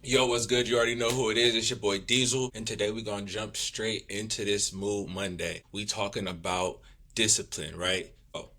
Yo, what's good? You already know who it is. It's your boy Diesel, and today we're gonna jump straight into this Mood Monday. We talking about discipline, right? Oh,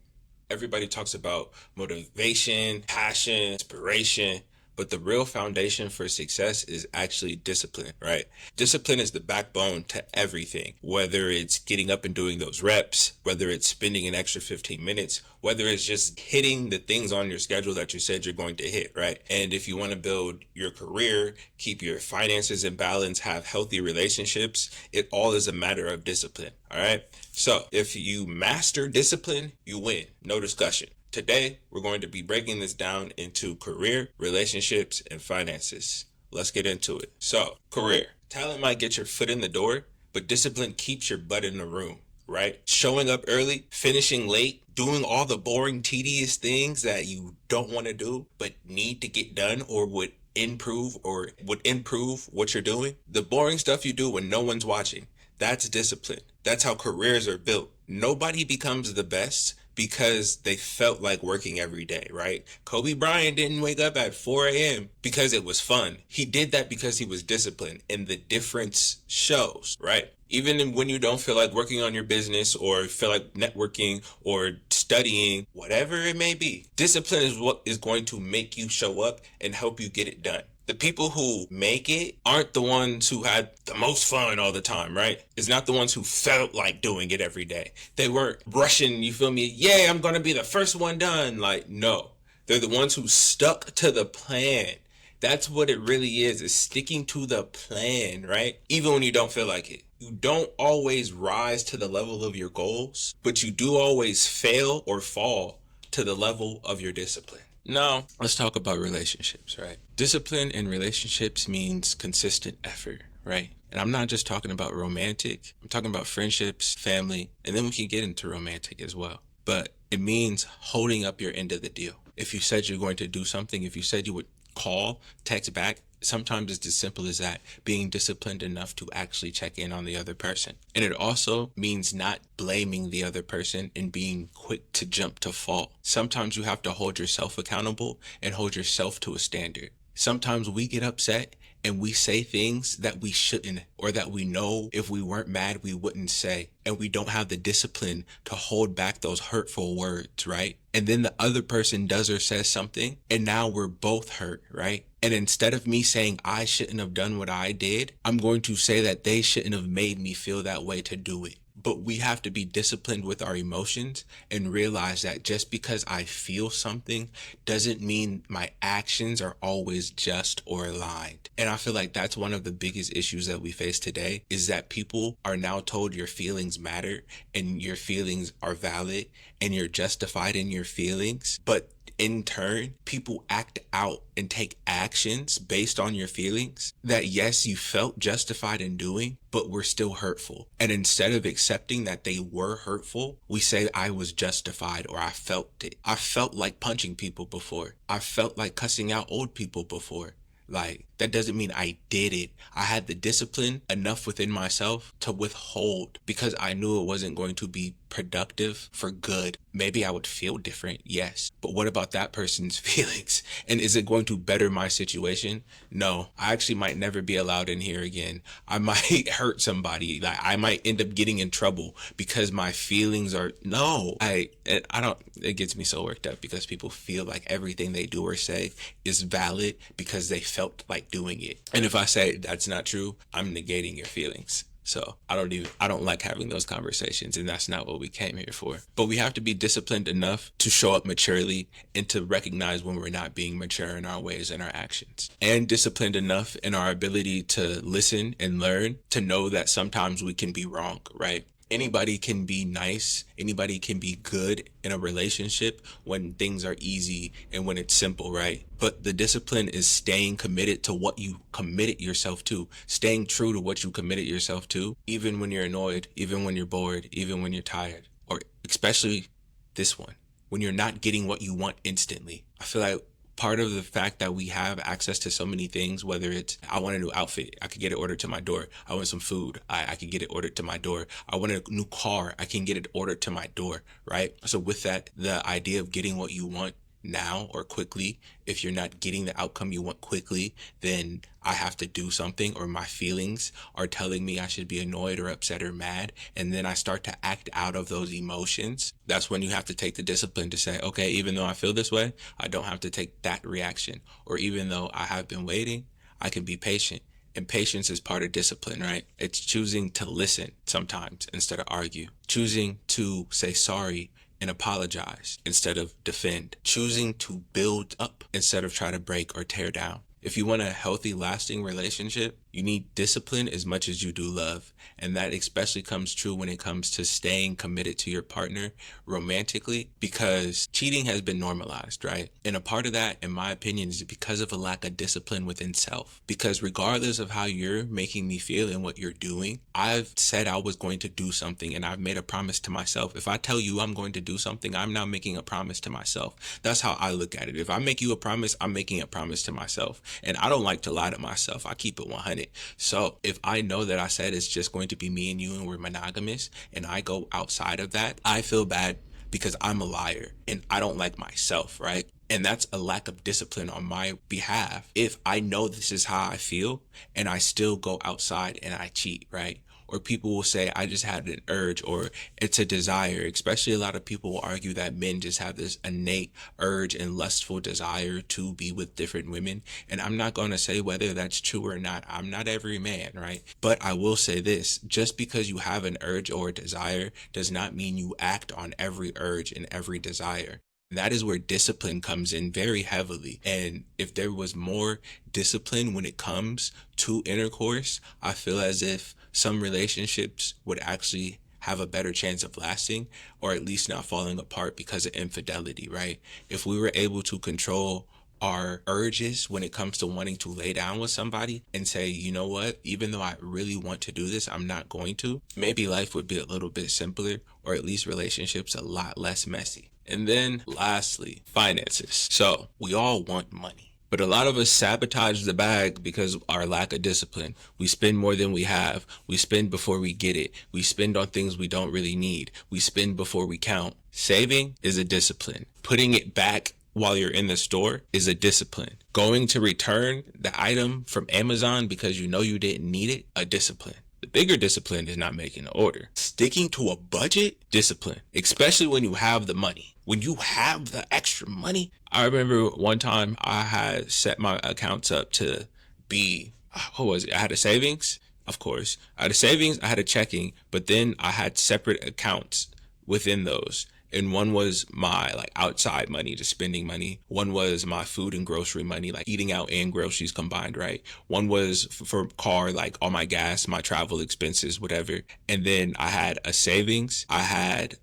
everybody talks about motivation, passion, inspiration, but the real foundation for success is actually discipline, right? Discipline is the backbone to everything, whether it's getting up and doing those reps, whether it's spending an extra 15 minutes, whether it's just hitting the things on your schedule that you said you're going to hit, right? And if you want to build your career, keep your finances in balance, have healthy relationships, it all is a matter of discipline, all right? So if you master discipline, you win. No discussion. Today, we're going to be breaking this down into career, relationships, and finances. Let's get into it. So, career. Talent might get your foot in the door, but discipline keeps your butt in the room, right? Showing up early, finishing late, doing all the boring, tedious things that you don't want to do, but need to get done or would improve what you're doing. The boring stuff you do when no one's watching. That's discipline. That's how careers are built. Nobody becomes the best because they felt like working every day, right? Kobe Bryant didn't wake up at 4 a.m. because it was fun. He did that because he was disciplined, and the difference shows, right? Even when you don't feel like working on your business or feel like networking or studying, whatever it may be, discipline is what is going to make you show up and help you get it done. The people who make it aren't the ones who had the most fun all the time, right? It's not the ones who felt like doing it every day. They weren't rushing, you feel me? Yeah, I'm gonna be the first one done. Like, no. They're the ones who stuck to the plan. That's what it really is sticking to the plan, right? Even when you don't feel like it. You don't always rise to the level of your goals, but you do always fail or fall to the level of your discipline. Now, let's talk about relationships, right? Discipline in relationships means consistent effort, right? And I'm not just talking about romantic, I'm talking about friendships, family, and then we can get into romantic as well. But it means holding up your end of the deal. If you said you're going to do something, if you said you would call, text back, sometimes it's as simple as that, being disciplined enough to actually check in on the other person. And it also means not blaming the other person and being quick to jump to fault. Sometimes you have to hold yourself accountable and hold yourself to a standard. Sometimes we get upset and we say things that we shouldn't, or that we know if we weren't mad we wouldn't say, and we don't have the discipline to hold back those hurtful words, right? And then the other person does or says something, and now we're both hurt, right? And instead of me saying I shouldn't have done what I did, I'm going to say that they shouldn't have made me feel that way to do it. But we have to be disciplined with our emotions and realize that just because I feel something doesn't mean my actions are always just or aligned. And I feel like that's one of the biggest issues that we face today, is that people are now told your feelings matter and your feelings are valid and you're justified in your feelings. But in turn, people act out and take actions based on your feelings that, yes, you felt justified in doing, but were still hurtful. And instead of accepting that they were hurtful, we say, I was justified, or I felt it. I felt like punching people before. I felt like cussing out old people before. Like, that doesn't mean I did it. I had the discipline enough within myself to withhold because I knew it wasn't going to be productive for good. Maybe I would feel different, yes. But what about that person's feelings? And is it going to better my situation? No. I actually might never be allowed in here again. I might hurt somebody. Like, I might end up getting in trouble because my feelings are, no. I don't, it gets me so worked up because people feel like everything they do or say is valid because they felt like doing it. And if I say that's not true, I'm negating your feelings. So I don't like having those conversations, and that's not what we came here for. But we have to be disciplined enough to show up maturely and to recognize when we're not being mature in our ways and our actions. And disciplined enough in our ability to listen and learn, to know that sometimes we can be wrong, right? Anybody can be nice, anybody can be good in a relationship when things are easy and when it's simple, right? But the discipline is staying committed to what you committed yourself to, staying true to what you committed yourself to, even when you're annoyed, even when you're bored, even when you're tired, or especially this one, when you're not getting what you want instantly. I feel like part of the fact that we have access to so many things, whether it's I want a new outfit, I could get it ordered to my door. I want some food, I could get it ordered to my door. I want a new car, I can get it ordered to my door, right? So with that, the idea of getting what you want now or quickly, if you're not getting the outcome you want quickly, then I have to do something, or my feelings are telling me I should be annoyed or upset or mad. And then I start to act out of those emotions. That's when you have to take the discipline to say, okay, even though I feel this way, I don't have to take that reaction. Or even though I have been waiting, I can be patient. And patience is part of discipline, right? It's choosing to listen sometimes instead of argue, choosing to say sorry and apologize instead of defend, choosing to build up instead of try to break or tear down. If you want a healthy, lasting relationship, you need discipline as much as you do love. And that especially comes true when it comes to staying committed to your partner romantically, because cheating has been normalized, right? And a part of that, in my opinion, is because of a lack of discipline within self. Because regardless of how you're making me feel and what you're doing, I've said I was going to do something, and I've made a promise to myself. If I tell you I'm going to do something, I'm now making a promise to myself. That's how I look at it. If I make you a promise, I'm making a promise to myself. And I don't like to lie to myself. I keep it 100. So if I know that I said it's just going to be me and you and we're monogamous, and I go outside of that, I feel bad because I'm a liar and I don't like myself, right? And that's a lack of discipline on my behalf. If I know this is how I feel and I still go outside and I cheat, right? Or people will say, I just had an urge, or it's a desire. Especially a lot of people will argue that men just have this innate urge and lustful desire to be with different women. And I'm not going to say whether that's true or not. I'm not every man, right? But I will say this, just because you have an urge or a desire does not mean you act on every urge and every desire. That is where discipline comes in very heavily. And if there was more discipline when it comes to intercourse, I feel as if some relationships would actually have a better chance of lasting, or at least not falling apart because of infidelity, right? If we were able to control our urges when it comes to wanting to lay down with somebody and say, you know what, even though I really want to do this, I'm not going to, maybe life would be a little bit simpler, or at least relationships a lot less messy. And then lastly, finances. So we all want money, but a lot of us sabotage the bag because of our lack of discipline. We spend more than we have. We spend before we get it. We spend on things we don't really need. We spend before we count. Saving is a discipline. Putting it back while you're in the store is a discipline. Going to return the item from Amazon because you know you didn't need it, a discipline. The bigger discipline is not making an order. Sticking to a budget, discipline, especially when you have the money. When you have the extra money. I remember one time I had set my accounts up to be, what was it? I had a savings, of course. I had a savings, I had a checking, but then I had separate accounts within those. And one was my like outside money, just spending money. One was my food and grocery money, like eating out and groceries combined, right? One was for car, like all my gas, my travel expenses, whatever. And then I had a savings, I had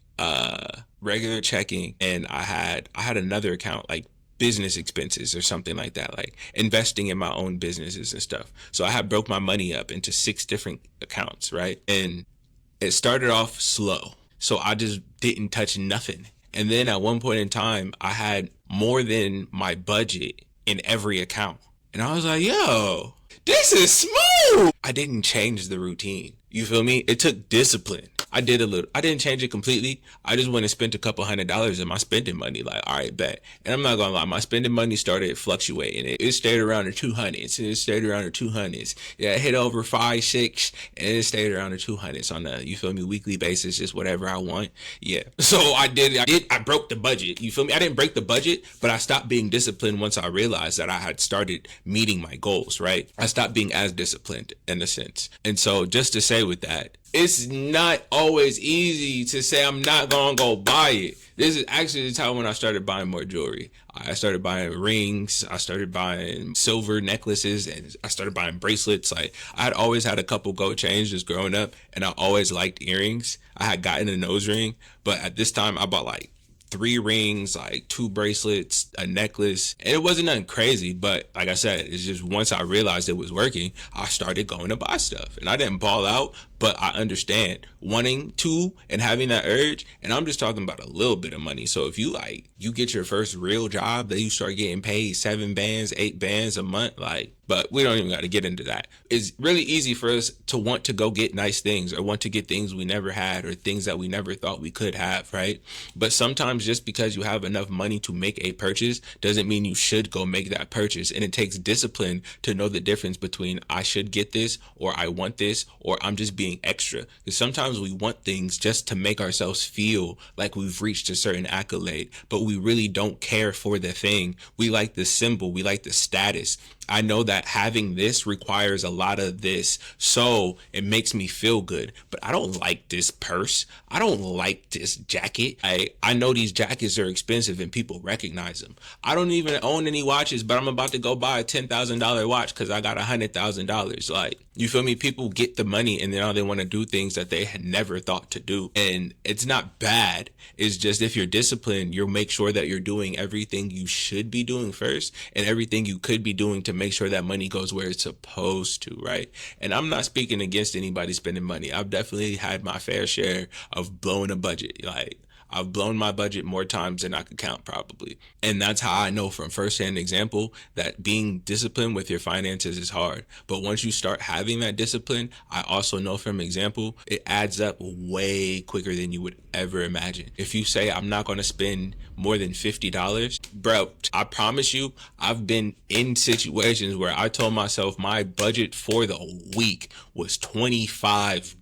regular checking, and I had another account like business expenses or something like that, like investing in my own businesses and stuff. So I had broke my money up into 6 different accounts, right? And it started off slow. So I just didn't touch nothing. And then at one point in time, I had more than my budget in every account. And I was like, yo, this is smooth. I didn't change the routine. You feel me? It took discipline. I did a little. I didn't change it completely. I just went and spent a couple $100 in my spending money. Like, all right, bet. And I'm not gonna lie, my spending money started fluctuating. It stayed around the 200s, and it stayed around the 200s. Yeah, it hit over 5, 6, and it stayed around the 200s on a, you feel me, weekly basis, just whatever I want. Yeah. So I broke the budget. You feel me? I didn't break the budget, but I stopped being disciplined once I realized that I had started meeting my goals, right? I stopped being as disciplined in a sense. And so just to say with that, it's not always easy to say I'm not gonna go buy it. This is actually the time when I started buying more jewelry. I started buying rings, I started buying silver necklaces, and I started buying bracelets. Like, I had always had a couple gold chains just growing up, and I always liked earrings. I had gotten a nose ring, but at this time I bought like 3 rings, like 2 bracelets, a necklace. And it wasn't nothing crazy, but like I said, it's just once I realized it was working, I started going to buy stuff. And I didn't ball out, but I understand wanting to and having that urge. And I'm just talking about a little bit of money. So if you get your first real job that you start getting paid 7 bands, 8 bands a month, like, But we don't even got to get into that. It's really easy for us to want to go get nice things or want to get things we never had or things that we never thought we could have, right? But sometimes just because you have enough money to make a purchase doesn't mean you should go make that purchase. And it takes discipline to know the difference between I should get this or I want this or I'm just being extra. Because sometimes we want things just to make ourselves feel like we've reached a certain accolade, but we really don't care for the thing. We like the symbol, we like the status. I know that having this requires a lot of this, so it makes me feel good. But I don't like this purse. I don't like this jacket. I know these jackets are expensive and people recognize them. I don't even own any watches, but I'm about to go buy a $10,000 watch because I got $100,000. Like, you feel me? People get the money and now they want to do things that they had never thought to do. And it's not bad. It's just if you're disciplined, you'll make sure that you're doing everything you should be doing first and everything you could be doing to make sure that money goes where it's supposed to, right? And I'm not speaking against anybody spending money. I've definitely had my fair share of blowing a budget. Like, I've blown my budget more times than I could count probably. And that's how I know from firsthand example that being disciplined with your finances is hard. But once you start having that discipline, I also know from example, it adds up way quicker than you would ever imagine. If you say, I'm not going to spend more than $50, bro, I promise you, I've been in situations where I told myself my budget for the week was $25,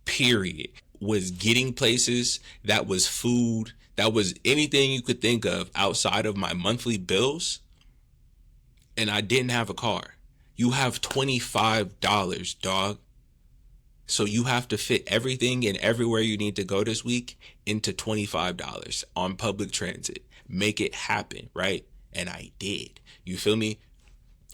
period. Was getting places, that was food, that was anything you could think of outside of my monthly bills, and I didn't have a car. You have $25, dog. So you have to fit everything and everywhere you need to go this week into $25 on public transit. Make it happen, right? And I did. You feel me?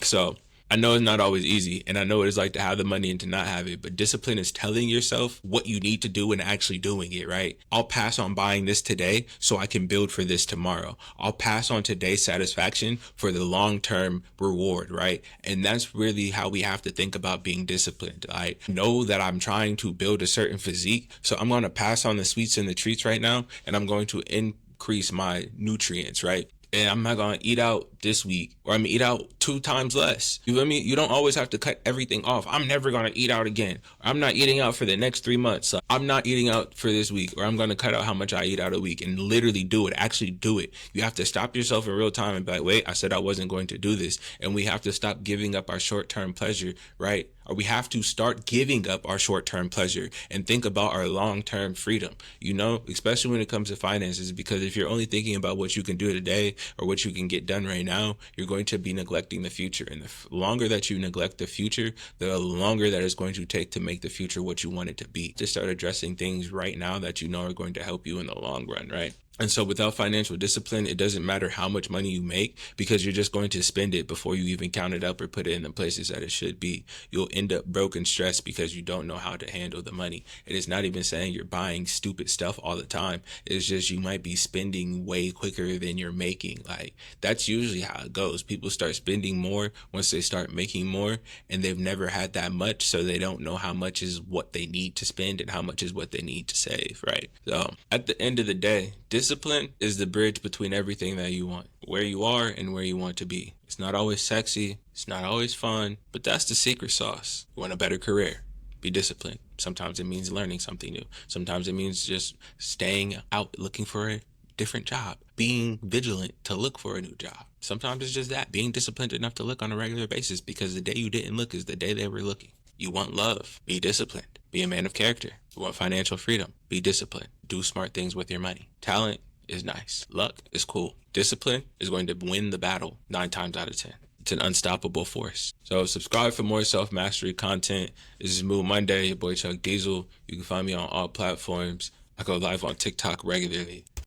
So I know it's not always easy, and I know what it's like to have the money and to not have it, but discipline is telling yourself what you need to do and actually doing it, right? I'll pass on buying this today so I can build for this tomorrow. I'll pass on today's satisfaction for the long-term reward, right? And that's really how we have to think about being disciplined. I know that I'm trying to build a certain physique, so I'm going to pass on the sweets and the treats right now, and I'm going to increase my nutrients, right? And I'm not going to eat out this week, or I'm going to eat out 2 times less. You feel me? You don't always have to cut everything off. I'm never going to eat out again. I'm not eating out for the next 3 months. So I'm not eating out for this week, or I'm going to cut out how much I eat out a week and literally do it. Actually do it. You have to stop yourself in real time and be like, wait, I said I wasn't going to do this. And we have to stop giving up our short-term pleasure, right? Or we have to start giving up our short-term pleasure and think about our long-term freedom, you know, especially when it comes to finances, because if you're only thinking about what you can do today or what you can get done right now, you're going to be neglecting the future. And the longer that you neglect the future, the longer that it's going to take to make the future what you want it to be. Just start addressing things right now that you know are going to help you in the long run, right? And so without financial discipline, it doesn't matter how much money you make because you're just going to spend it before you even count it up or put it in the places that it should be. You'll end up broke and stressed because you don't know how to handle the money. It is not even saying you're buying stupid stuff all the time. It's just you might be spending way quicker than you're making. Like, that's usually how it goes. People start spending more once they start making more, and they've never had that much, so they don't know how much is what they need to spend and how much is what they need to save, right? So at the end of the day, discipline is the bridge between everything that you want, where you are and where you want to be. It's not always sexy, it's not always fun, but that's the secret sauce. You want a better career? Be disciplined. Sometimes it means learning something new. Sometimes it means just staying out looking for a different job, being vigilant to look for a new job. Sometimes it's just that, being disciplined enough to look on a regular basis because the day you didn't look is the day they were looking. You want love, be disciplined. Be a man of character. You want financial freedom, be disciplined. Do smart things with your money. Talent is nice. Luck is cool. Discipline is going to win the battle 9 times out of 10. It's an unstoppable force. So subscribe for more self-mastery content. This is Move Monday, your boy Chuck Diesel. You can find me on all platforms. I go live on TikTok regularly.